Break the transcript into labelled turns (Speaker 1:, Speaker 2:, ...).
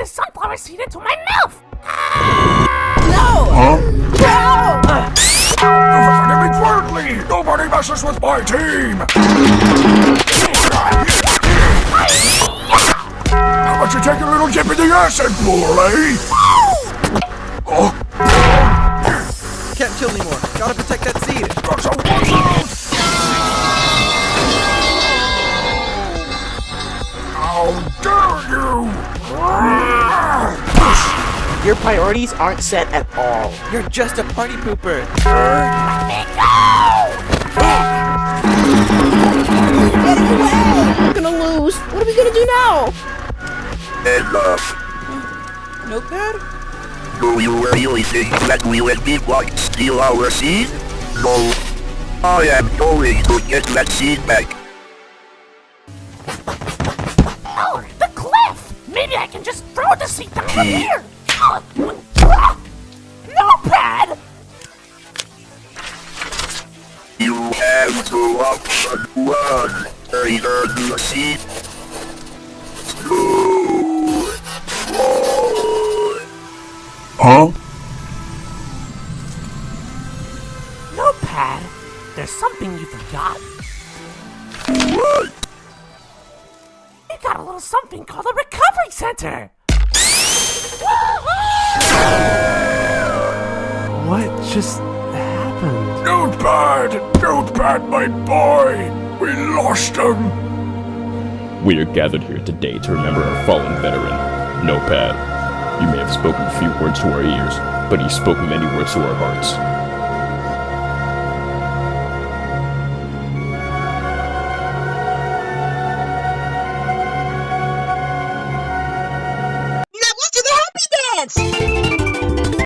Speaker 1: this sunflower seed into my mouth!
Speaker 2: No!
Speaker 3: Huh?
Speaker 2: No!
Speaker 3: You're forgetting me quietly! Nobody messes with my team! How about you take a little dip in the acid pool, eh? Oh,
Speaker 4: Can't kill anymore. Gotta protect that seed.
Speaker 3: that's a watch out! How dare you!
Speaker 5: Your priorities aren't set at all.
Speaker 4: You're just a party pooper.
Speaker 2: Get away! We're gonna lose. What are we gonna do now?
Speaker 6: Enough.
Speaker 4: Notepad?
Speaker 6: Do you really think that we will be what steal our seed? No. I am going to get that seed back.
Speaker 1: Oh, the cliff! Maybe I can just throw the seed down from here! Notepad!
Speaker 6: You have to up and run. Return the seed.
Speaker 3: Huh?
Speaker 1: Notepad, there's something you forgot.
Speaker 6: What?
Speaker 1: You got a little something called a recovery center!
Speaker 7: What just happened?
Speaker 3: Notepad! Notepad, my boy! We lost him!
Speaker 8: We are gathered here today to remember our fallen veteran, Notepad. You may have spoken a few words to our ears, but he spoke many words to our hearts.
Speaker 2: Now let's do the happy dance!